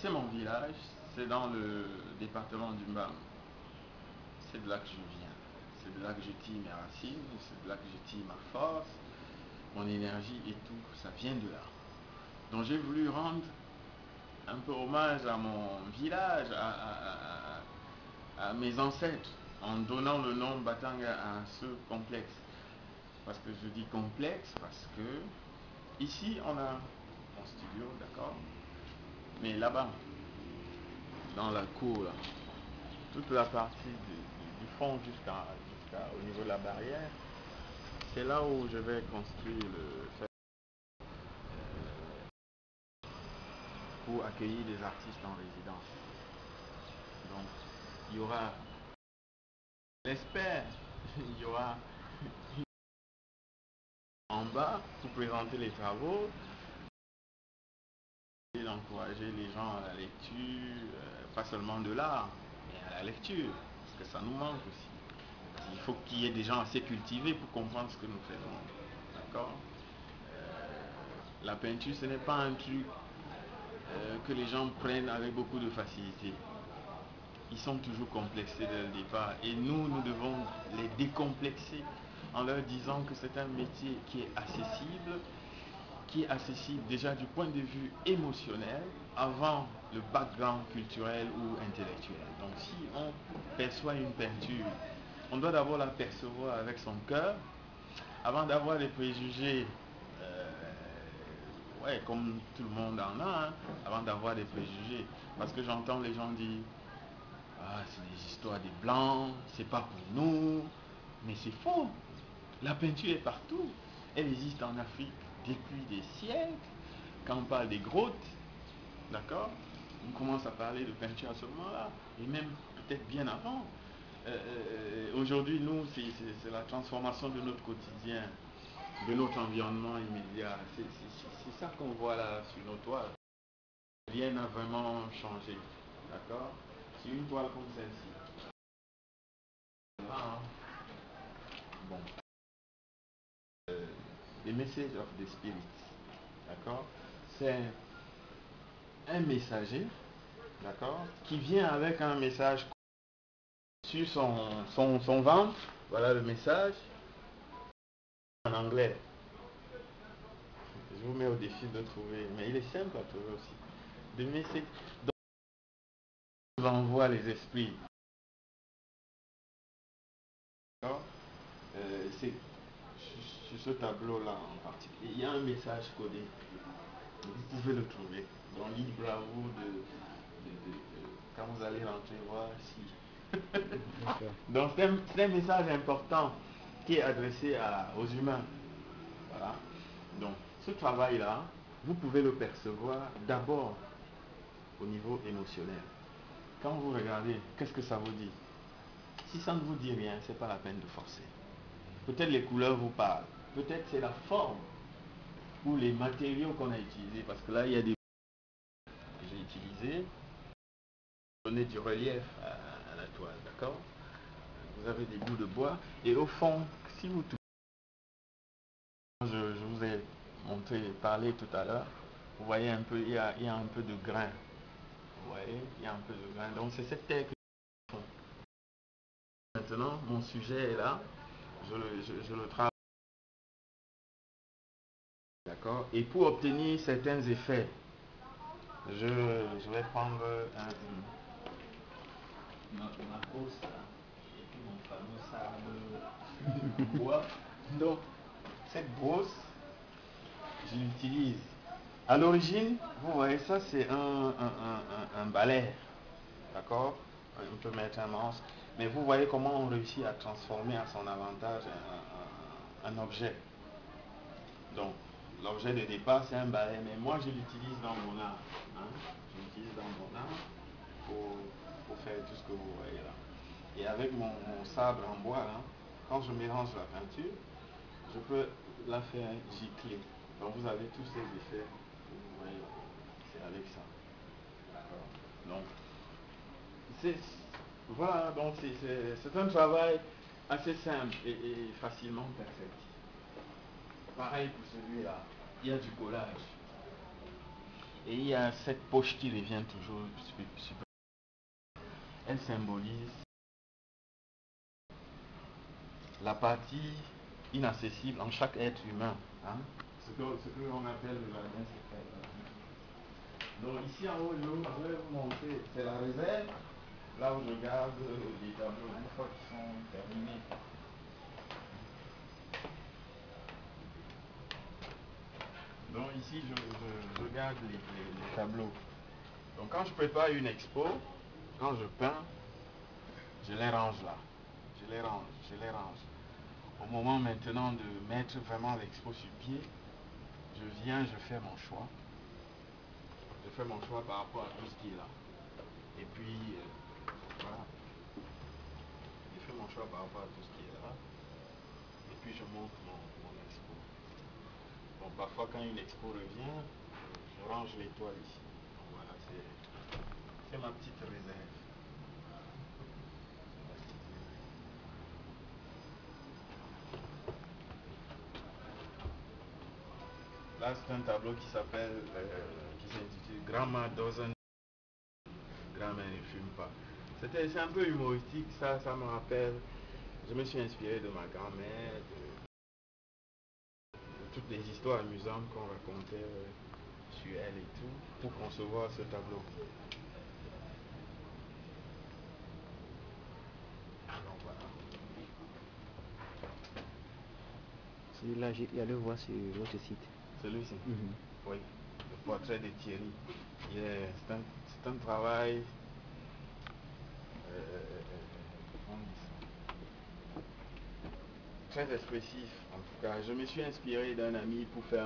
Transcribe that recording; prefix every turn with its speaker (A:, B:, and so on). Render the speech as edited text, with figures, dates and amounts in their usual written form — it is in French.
A: c'est mon village, c'est dans le département du Mbam. C'est de là que je viens. C'est de là que je tire mes racines, c'est de là que je tire ma force, mon énergie et tout. Ça vient de là. Donc j'ai voulu rendre un peu hommage à mon village, à mes ancêtres, en donnant le nom Batanga à ce complexe. Parce que je dis complexe parce que ici on a mon studio, d'accord, mais là-bas, dans la cour, là, toute la partie du fond jusqu'au niveau de la barrière, c'est là où je vais construire pour accueillir des artistes en résidence. Donc, il y aura, j'espère, il y aura en bas pour présenter les travaux, et d'encourager les gens à la lecture, pas seulement de l'art, mais à la lecture, parce que ça nous manque aussi. Il faut qu'il y ait des gens assez cultivés pour comprendre ce que nous faisons. D'accord? La peinture, ce n'est pas un truc que les gens prennent avec beaucoup de facilité. Ils sont toujours complexés dès le départ. Et nous devons les décomplexer en leur disant que c'est un métier qui est accessible déjà du point de vue émotionnel avant le background culturel ou intellectuel. Donc si on perçoit une peinture, on doit d'abord la percevoir avec son cœur avant d'avoir des préjugés, ouais, comme tout le monde en a, hein, avant d'avoir des préjugés. Parce que j'entends les gens dire, ah, c'est des histoires des blancs, c'est pas pour nous. Mais c'est faux. La peinture est partout. Elle existe en Afrique depuis des siècles. Quand on parle des grottes, d'accord, on commence à parler de peinture à ce moment-là, et même peut-être bien avant. Aujourd'hui, nous, c'est la transformation de notre quotidien, de notre environnement immédiat. C'est ça qu'on voit là sur nos toiles. Rien n'a vraiment changé, d'accord? C'est une toile comme celle-ci. Ah, bon. The Message of the Spirit, d'accord? C'est un messager, d'accord, qui vient avec un message sur son ventre. Voilà le message en anglais. Je vous mets au défi de trouver, mais il est simple à trouver aussi. The Message. Donc, on envoie les esprits. D'accord? C'est sur ce tableau-là en particulier. Il y a un message codé. Vous pouvez le trouver. Donc, libre à vous quand vous allez rentrer voir si. Donc c'est un message important qui est adressé aux humains. Voilà. Donc ce travail-là, vous pouvez le percevoir d'abord au niveau émotionnel. Quand vous regardez, qu'est-ce que ça vous dit? Si ça ne vous dit rien, c'est pas la peine de forcer. Peut-être les couleurs vous parlent, peut-être c'est la forme ou les matériaux qu'on a utilisés, parce que là il y a des que j'ai utilisés pour donner du relief à la toile, d'accord? Vous avez des bouts de bois et au fond, si vous je vous ai parlé tout à l'heure, vous voyez un peu, il y a un peu de grain. Vous voyez, il y a un peu de grain. Donc c'est cette terre que je fais. Maintenant, mon sujet est là, je le travaille. D'accord? Et pour obtenir certains effets, je vais prendre ma brosse là, et puis mon fameux sable en bois. Donc, cette brosse, je l'utilise. À l'origine, vous voyez, ça c'est un balai, d'accord? On peut mettre un manche, mais vous voyez comment on réussit à transformer à son avantage un objet. Donc, l'objet de départ c'est un balai, mais moi je l'utilise dans mon art. Hein? Je l'utilise dans mon art pour faire tout ce que vous voyez là. Et avec mon sabre en bois, là, quand je mélange la peinture, je peux la faire gicler. Donc vous avez tous ces effets que vous voyez là. C'est avec ça. D'accord. Donc, voilà, donc c'est un travail assez simple et facilement perfectible. Pareil pour celui-là, il y a du collage. Et il y a cette poche qui revient toujours super. Elle symbolise la partie inaccessible en chaque être humain. Hein? Ce que l'on appelle le jardin secret. Donc ici en haut, je vais vous montrer, c'est la réserve, là où je garde les tableaux une fois qu'ils sont terminés. Donc ici, je garde les tableaux. Donc quand je prépare une expo, quand je peins, je les range là. Je les range. Au moment maintenant de mettre vraiment l'expo sur pied, je viens, je fais mon choix. Je fais mon choix par rapport à tout ce qui est là. Et puis, voilà. Je fais mon choix par rapport à tout ce qui est là. Et puis je monte mon expo. Bon, parfois quand une expo revient, je range l'étoile ici. Donc voilà, c'est ma petite réserve. Là, c'est un tableau qui s'intitule Grandma doesn't. Grand-mère ne fume pas. C'est un peu humoristique, ça me rappelle. Je me suis inspiré de ma grand-mère, de toutes les histoires amusantes qu'on racontait sur elle et tout, pour concevoir ce tableau. Donc voilà.
B: Celui-là, il y a le voir sur votre site.
A: Celui-ci? Oui, le portrait de Thierry. Yeah, c'est un travail très expressif en tout cas. Je me suis inspiré d'un ami pour faire